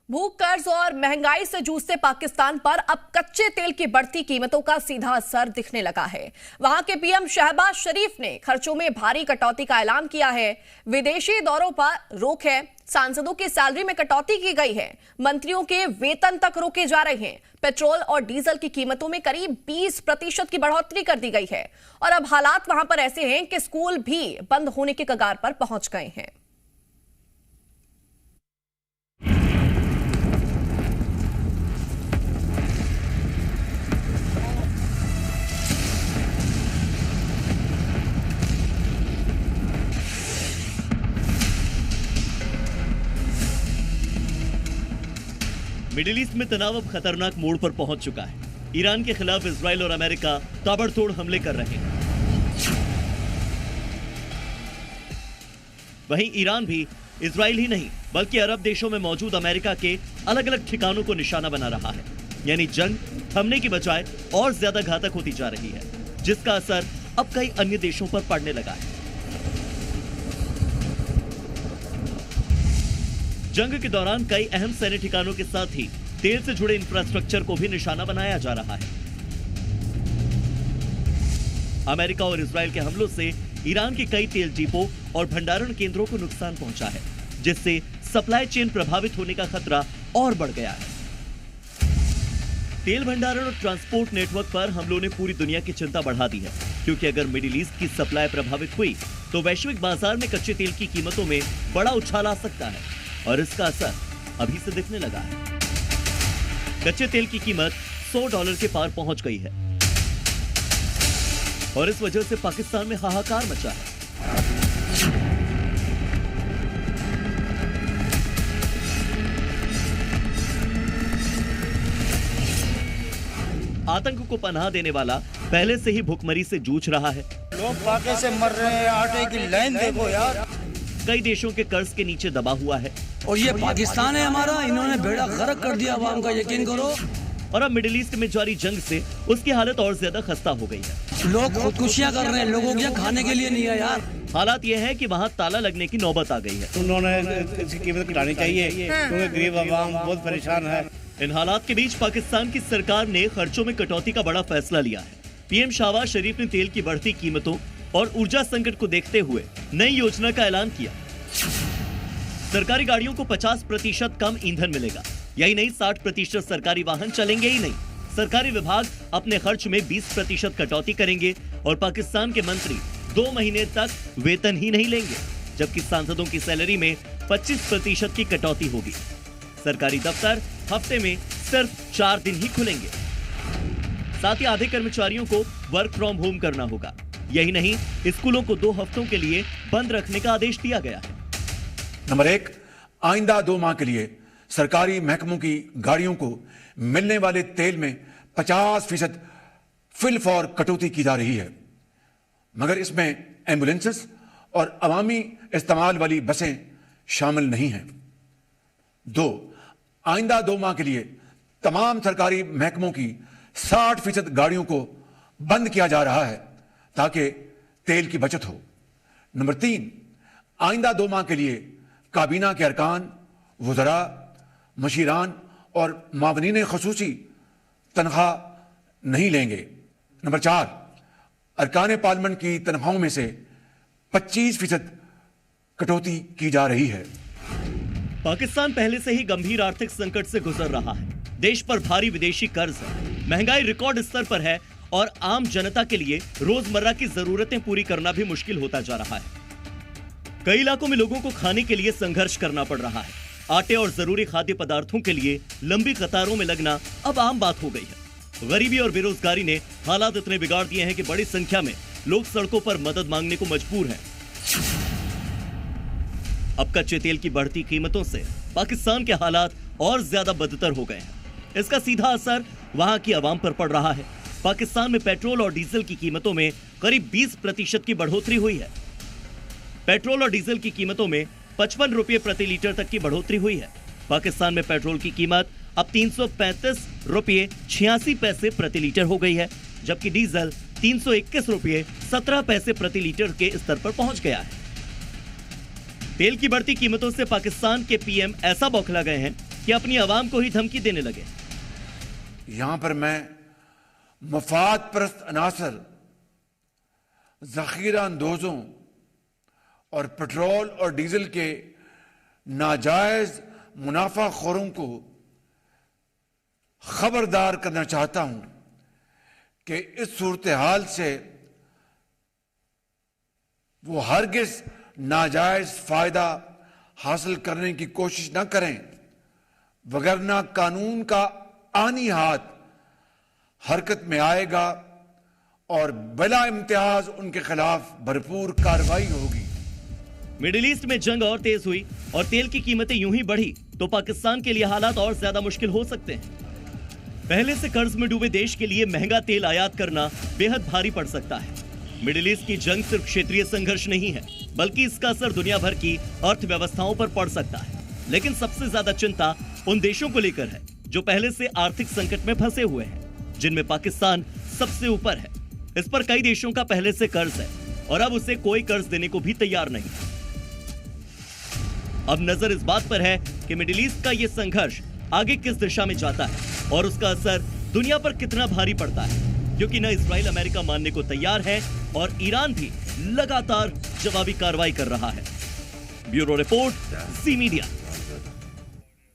भूख, कर्ज और महंगाई से जूझते पाकिस्तान पर अब कच्चे तेल की बढ़ती कीमतों का सीधा असर दिखने लगा है। वहां के पीएम शहबाज शरीफ ने खर्चों में भारी कटौती का ऐलान किया है। विदेशी दौरों पर रोक है, सांसदों की सैलरी में कटौती की गई है, मंत्रियों के वेतन तक रोके जा रहे हैं। पेट्रोल और डीजल की कीमतों में करीब 20% की बढ़ोतरी कर दी गई है। और अब हालात वहां पर ऐसे हैं कि स्कूल भी बंद होने के कगार पर पहुंच गए हैं। मिडिल ईस्ट में तनाव अब खतरनाक मोड़ पर पहुंच चुका है। ईरान के खिलाफ इजराइल और अमेरिका ताबड़तोड़ हमले कर रहे हैं। वहीं ईरान भी इजराइल ही नहीं बल्कि अरब देशों में मौजूद अमेरिका के अलग अलग ठिकानों को निशाना बना रहा है। यानी जंग थमने की बजाय और ज्यादा घातक होती जा रही है, जिसका असर अब कई अन्य देशों पर पड़ने लगा है। जंग के दौरान कई अहम सैन्य ठिकानों के साथ ही तेल से जुड़े इंफ्रास्ट्रक्चर को भी निशाना बनाया जा रहा है। अमेरिका और इजराइल के हमलों से ईरान के कई तेल डिपो और भंडारण केंद्रों को नुकसान पहुंचा है, जिससे सप्लाई चेन प्रभावित होने का खतरा और बढ़ गया है। तेल भंडारण और ट्रांसपोर्ट नेटवर्क पर हमलों ने पूरी दुनिया की चिंता बढ़ा दी है, क्योंकि अगर मिडिल ईस्ट की सप्लाई प्रभावित हुई तो वैश्विक बाजार में कच्चे तेल की कीमतों में बड़ा उछाल आ सकता है और इसका असर अभी से दिखने लगा है। कच्चे तेल की कीमत $100 के पार पहुंच गई है और इस वजह से पाकिस्तान में हाहाकार मचा है। आतंक को पनाह देने वाला पहले से ही भुखमरी से जूझ रहा है। लोग फाके से मर रहे हैं, आटे की लाइन देखो यार। कई देशों के कर्ज के नीचे दबा हुआ है और ये पाकिस्तान है हमारा, इन्होंने बेड़ा गर्क कर दिया अवाम का, यकीन करो। और अब मिडिल ईस्ट में जारी जंग से उसकी हालत और ज्यादा खस्ता हो गई है। लोग खुदकुशियां कर रहे हैं, लोगों के खाने के लिए नहीं है यार। हालात ये है कि वहाँ ताला लगने की नौबत आ गई है। उन्होंने इसकी कीमत घटानी चाहिए क्योंकि गरीब अवाम बहुत परेशान है। इन हालात के बीच पाकिस्तान की सरकार ने खर्चों में कटौती का बड़ा फैसला लिया है। पीएम शहबाज शरीफ ने तेल की बढ़ती कीमतों और ऊर्जा संकट को देखते हुए नई योजना का ऐलान किया। सरकारी गाड़ियों को 50% कम ईंधन मिलेगा। यही नहीं, 60% सरकारी वाहन चलेंगे ही नहीं। सरकारी विभाग अपने खर्च में 20% कटौती करेंगे और पाकिस्तान के मंत्री 2 महीने तक वेतन ही नहीं लेंगे, जबकि सांसदों की सैलरी में 25% की कटौती होगी। सरकारी दफ्तर हफ्ते में सिर्फ 4 दिन ही खुलेंगे। साथ ही आधे कर्मचारियों को वर्क फ्रॉम होम करना होगा। यही नहीं, स्कूलों को 2 हफ्तों के लिए बंद रखने का आदेश दिया गया है। नंबर 1, आइंदा 2 माह के लिए सरकारी महकमों की गाड़ियों को मिलने वाले तेल में 50% फिल फॉर कटौती की जा रही है, मगर इसमें एम्बुलेंसेस और अवामी इस्तेमाल वाली बसें शामिल नहीं हैं। 2, आइंदा 2 माह के लिए तमाम सरकारी महकमों की 60% गाड़ियों को बंद किया जा रहा है ताकि तेल की बचत हो। नंबर 3, आइंदा 2 माह के लिए काबीना के अरकान, वज़रा, मशीरान और मावनीन खसूसी तनख्वाह नहीं लेंगे। नंबर 4, अरकान पार्लियामेंट की तनख्वाहों में से 25% कटौती की जा रही है। पाकिस्तान पहले से ही गंभीर आर्थिक संकट से गुजर रहा है। देश पर भारी विदेशी कर्ज है, महंगाई रिकॉर्ड स्तर पर है और आम जनता के लिए रोजमर्रा की जरूरतें पूरी करना भी मुश्किल होता जा रहा है। कई इलाकों में लोगों को खाने के लिए संघर्ष करना पड़ रहा है। आटे और जरूरी खाद्य पदार्थों के लिए लंबी कतारों में लगना अब आम बात हो गई है। गरीबी और बेरोजगारी ने हालात इतने बिगाड़ दिए हैं कि बड़ी संख्या में लोग सड़कों पर मदद मांगने को मजबूर हैं। अब कच्चे तेल की बढ़ती कीमतों से पाकिस्तान के हालात और ज्यादा बदतर हो गए हैं। इसका सीधा असर वहां की आवाम पर पड़ रहा है। पाकिस्तान में पेट्रोल और डीजल की कीमतों में करीब 20% की बढ़ोतरी हुई है। पेट्रोल और डीजल की कीमतों में 55 रुपये प्रति लीटर तक की बढ़ोतरी हुई है। पाकिस्तान में पेट्रोल की कीमत अब 335 रुपये 86 पैसे प्रति लीटर हो गई है, जबकि डीजल 321 रुपये 17 पैसे प्रति लीटर के स्तर पर पहुंच गया है। तेल की बढ़ती कीमतों से पाकिस्तान के पीएम ऐसा बौखला गए हैं कि अपनी आवाम को ही धमकी देने लगे। यहां पर मैं मफाद परस्त अनासर, जखीरा अंदोजों और पेट्रोल और डीजल के नाजायज मुनाफाखोरों को खबरदार करना चाहता हूं कि इस सूरत हाल से वो हरगिज नाजायज फायदा हासिल करने की कोशिश न करें, वगरना कानून का आनी हाथ हरकत में आएगा और बिला इम्तियाज उनके खिलाफ भरपूर कार्रवाई होगी। मिडिल ईस्ट में जंग और तेज हुई और तेल की कीमतें यूं ही बढ़ी तो पाकिस्तान के लिए हालात और ज्यादा मुश्किल हो सकते हैं। पहले से कर्ज में डूबे देश के लिए महंगा तेल आयात करना बेहद भारी पड़ सकता है। मिडिल ईस्ट की जंग सिर्फ क्षेत्रीय संघर्ष नहीं है, बल्कि इसका असर दुनिया भर की अर्थव्यवस्थाओं पर पड़ सकता है। लेकिन सबसे ज्यादा चिंता उन देशों को लेकर है जो पहले से आर्थिक संकट में फंसे हुए हैं, जिनमें पाकिस्तान सबसे ऊपर है। इस पर कई देशों का पहले से कर्ज है और अब उसे कोई कर्ज देने को भी तैयार नहीं। अब नजर इस बात पर है कि मिडिल ईस्ट का यह संघर्ष आगे किस दिशा में जाता है और उसका असर दुनिया पर कितना भारी पड़ता है, क्योंकि न इजराइल अमेरिका मानने को तैयार है और ईरान भी लगातार जवाबी कार्रवाई कर रहा है। ब्यूरो रिपोर्ट, ज़ी मीडिया।